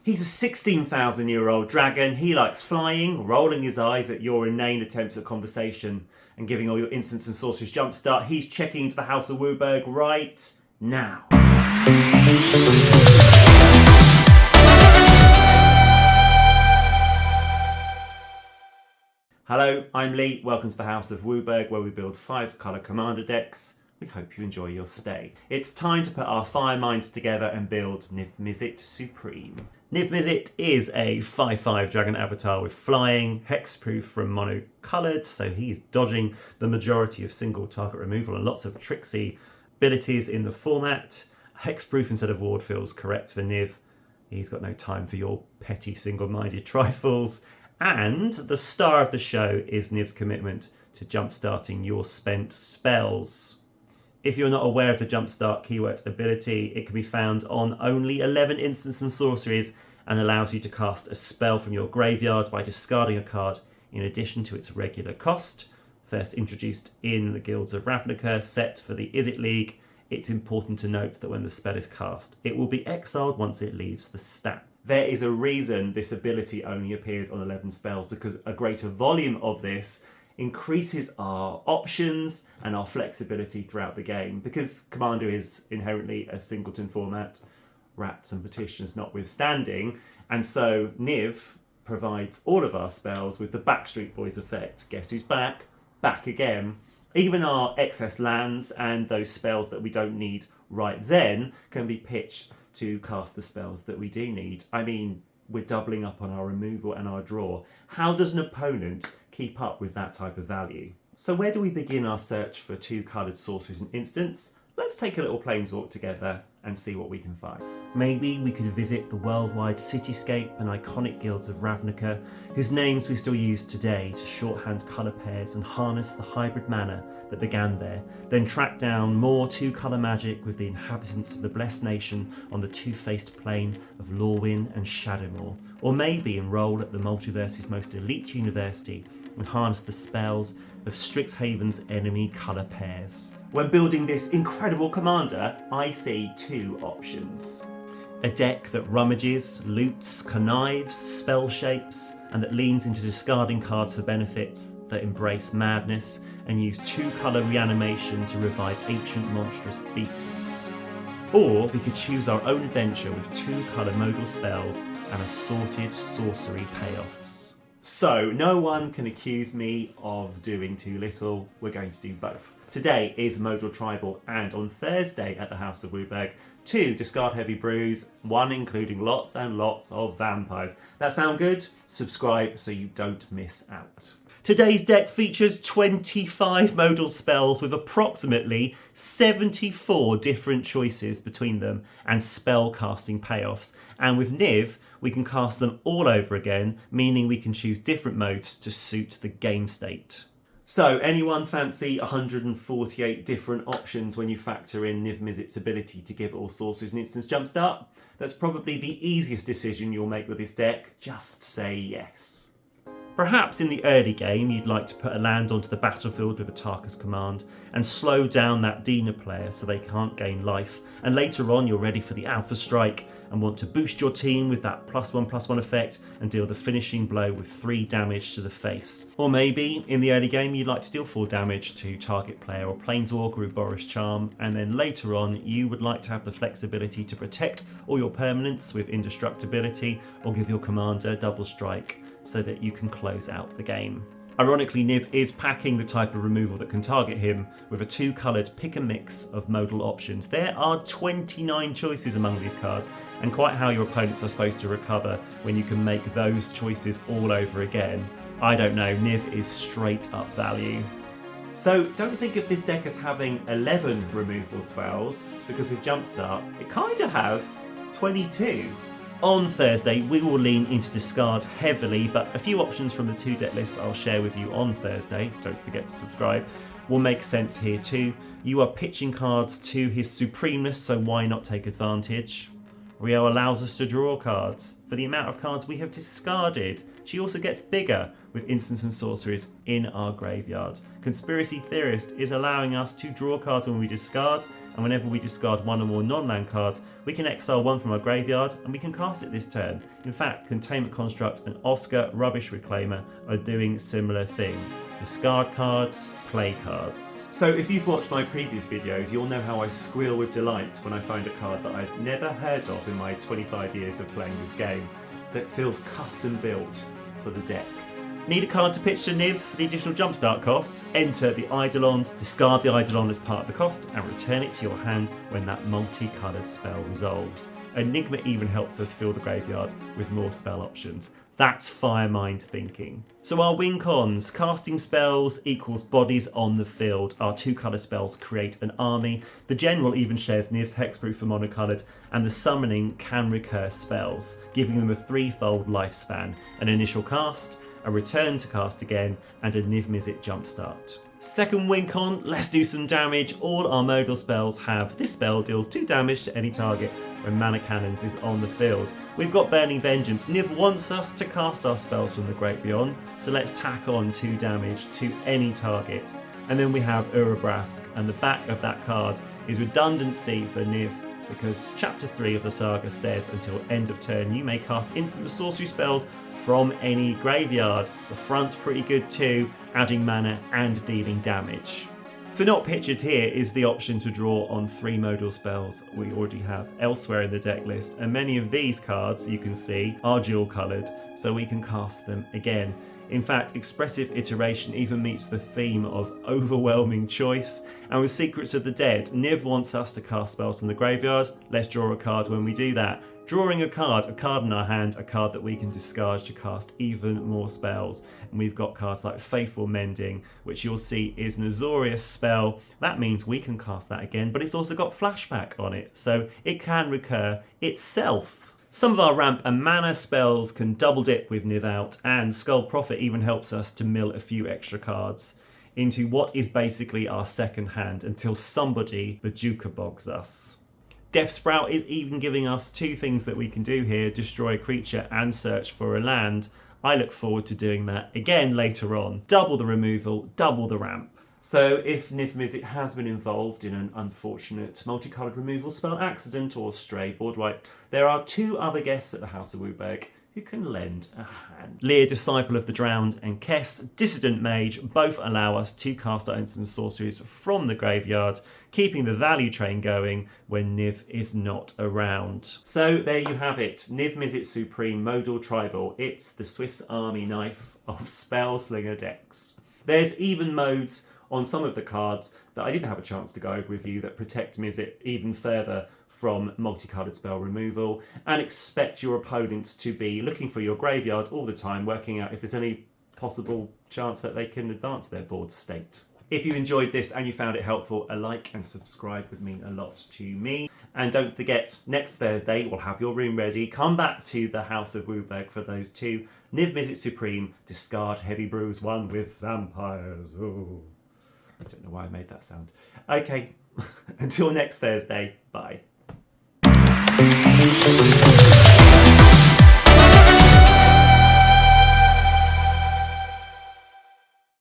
He's a 16,000-year-old dragon. He likes flying, rolling his eyes at your inane attempts at conversation, and giving all your instants and sorceries jumpstart. He's checking into the House of WUBRG right now. Hello, I'm Lee. Welcome to the House of WUBRG, where we build 5-colour commander decks. We hope you enjoy your stay. It's time to put our fire minds together and build Niv-Mizzet Supreme. Niv-Mizzet is a 5/5 dragon avatar with flying, hexproof from mono-coloured, so he is dodging the majority of single target removal and lots of tricksy abilities in the format. Hexproof instead of ward feels correct for Niv. He's got no time for your petty single-minded trifles. And the star of the show is Niv's commitment to jumpstarting your spent spells. If you're not aware of the jumpstart keyword ability, it can be found on only 11 instants and sorceries and allows you to cast a spell from your graveyard by discarding a card in addition to its regular cost. First introduced in the Guilds of Ravnica set for the Izzet League, it's important to note that when the spell is cast, it will be exiled once it leaves the stack. There is a reason this ability only appeared on 11 spells, because a greater volume of this increases our options and our flexibility throughout the game. Because Commander is inherently a singleton format, rats and petitions notwithstanding, and so Niv provides all of our spells with the Backstreet Boys effect. Guess who's back? Back again. Even our excess lands and those spells that we don't need right then can be pitched to cast the spells that we do need. I mean, we're doubling up on our removal and our draw. How does an opponent keep up with that type of value? So where do we begin our search for 2-coloured sorceries and instants? Let's take a little planeswalk together and see what we can find. Maybe we could visit the worldwide cityscape and iconic guilds of Ravnica, whose names we still use today to shorthand colour pairs and harness the hybrid mana that began there, then track down more 2-colour magic with the inhabitants of the Blessed Nation on the two-faced plane of Lorwyn and Shadowmoor. Or maybe enroll at the multiverse's most elite university and harness the spells of Strixhaven's enemy colour pairs. When building this incredible commander, I see 2 options. A deck that rummages, loots, connives, spell shapes, and that leans into discarding cards for benefits that embrace madness and use 2-colour reanimation to revive ancient monstrous beasts. Or we could choose our own adventure with 2-colour modal spells and assorted sorcery payoffs. So, no one can accuse me of doing too little. We're going to do both. Today is Modal Tribal, and on Thursday at the House of WUBRG, 2 discard heavy brews, 1 including lots and lots of vampires. That sound good? Subscribe so you don't miss out. Today's deck features 25 modal spells with approximately 74 different choices between them and spell casting payoffs. And with Niv, we can cast them all over again, meaning we can choose different modes to suit the game state. So, anyone fancy 148 different options when you factor in Niv-Mizzet's ability to give all sorceries an instant jumpstart? That's probably the easiest decision you'll make with this deck. Just say yes. Perhaps in the early game you'd like to put a land onto the battlefield with a Tarkus command and slow down that Dina player so they can't gain life, and later on you're ready for the Alpha Strike and want to boost your team with that +1/+1 effect and deal the finishing blow with 3 damage to the face. Or maybe in the early game you'd like to deal 4 damage to target player or planeswalker with Boris Charm, and then later on you would like to have the flexibility to protect all your permanents with indestructibility or give your commander double strike so that you can close out the game. Ironically, Niv is packing the type of removal that can target him with a 2-coloured pick and mix of modal options. There are 29 choices among these cards, and quite how your opponents are supposed to recover when you can make those choices all over again. I don't know, Niv is straight up value. So don't think of this deck as having 11 removal spells, because with Jumpstart it kinda has 22. On Thursday, we will lean into discard heavily, but a few options from the 2 deck lists I'll share with you on Thursday, don't forget to subscribe, will make sense here too. You are pitching cards to his supremeness, so why not take advantage? Rio allows us to draw cards. For the amount of cards we have discarded, she also gets bigger with instants and sorceries in our graveyard. Conspiracy Theorist is allowing us to draw cards when we discard, and whenever we discard one or more non-land cards, we can exile one from our graveyard and we can cast it this turn. In fact, Containment Construct and Oscar Rubbish Reclaimer are doing similar things. Discard cards, play cards. So if you've watched my previous videos, you'll know how I squeal with delight when I find a card that I've never heard of in my 25 years of playing this game that feels custom built for the deck. Need a card to pitch to Niv for the additional jumpstart costs? Enter the Eidolons, discard the Eidolon as part of the cost, and return it to your hand when that multicoloured spell resolves. Enigma even helps us fill the graveyard with more spell options. That's Firemind thinking. So our win cons: casting spells equals bodies on the field. Our 2-colour spells create an army. The general even shares Niv's hexproof for monocoloured, and the summoning can recur spells, giving them a 3-fold lifespan: an initial cast, a return to cast again, and a Niv-Mizzet jumpstart. Second win con, let's do some damage. All our modal spells have this spell deals 2 damage to any target when Mana Cannons is on the field. We've got Burning Vengeance. Niv wants us to cast our spells from the Great Beyond, so let's tack on 2 damage to any target. And then we have Urabrask, and the back of that card is redundancy for Niv, because Chapter 3 of the saga says until end of turn you may cast instant sorcery spells from any graveyard. The front's pretty good too, adding mana and dealing damage. So not pictured here is the option to draw on 3 modal spells we already have elsewhere in the deck list, and many of these cards you can see are dual coloured, so we can cast them again. In fact, Expressive Iteration even meets the theme of overwhelming choice. And with Secrets of the Dead, Niv wants us to cast spells from the graveyard. Let's draw a card when we do that. Drawing a card in our hand, a card that we can discard to cast even more spells. And we've got cards like Faithful Mending, which you'll see is an Azorius spell. That means we can cast that again, but it's also got flashback on it, so it can recur itself. Some of our ramp and mana spells can double dip with Niv out, and Skull Prophet even helps us to mill a few extra cards into what is basically our second hand until somebody Bajuka bogs us. Death Sprout is even giving us 2 things that we can do here: destroy a creature and search for a land. I look forward to doing that again later on. Double the removal, double the ramp. So if Niv-Mizzet has been involved in an unfortunate multicoloured removal spell accident or stray board wipe, there are 2 other guests at the House of WUBRG who can lend a hand. Lear, Disciple of the Drowned, and Kess, Dissident Mage, both allow us to cast our instant sorceries from the graveyard, keeping the value train going when Niv is not around. So there you have it, Niv-Mizzet Supreme Modal Tribal. It's the Swiss Army knife of Spellslinger decks. There's even modes on some of the cards that I didn't have a chance to go over with you that protect Mizzet even further from multicoloured spell removal, and expect your opponents to be looking for your graveyard all the time, working out if there's any possible chance that they can advance their board state. If you enjoyed this and you found it helpful, a like and subscribe would mean a lot to me. And don't forget, next Thursday we'll have your room ready. Come back to the House of WUBRG for those 2. Niv-Mizzet Supreme, discard Heavy Brews 1 with vampires. Oh, I don't know why I made that sound. Okay, until next Thursday, bye.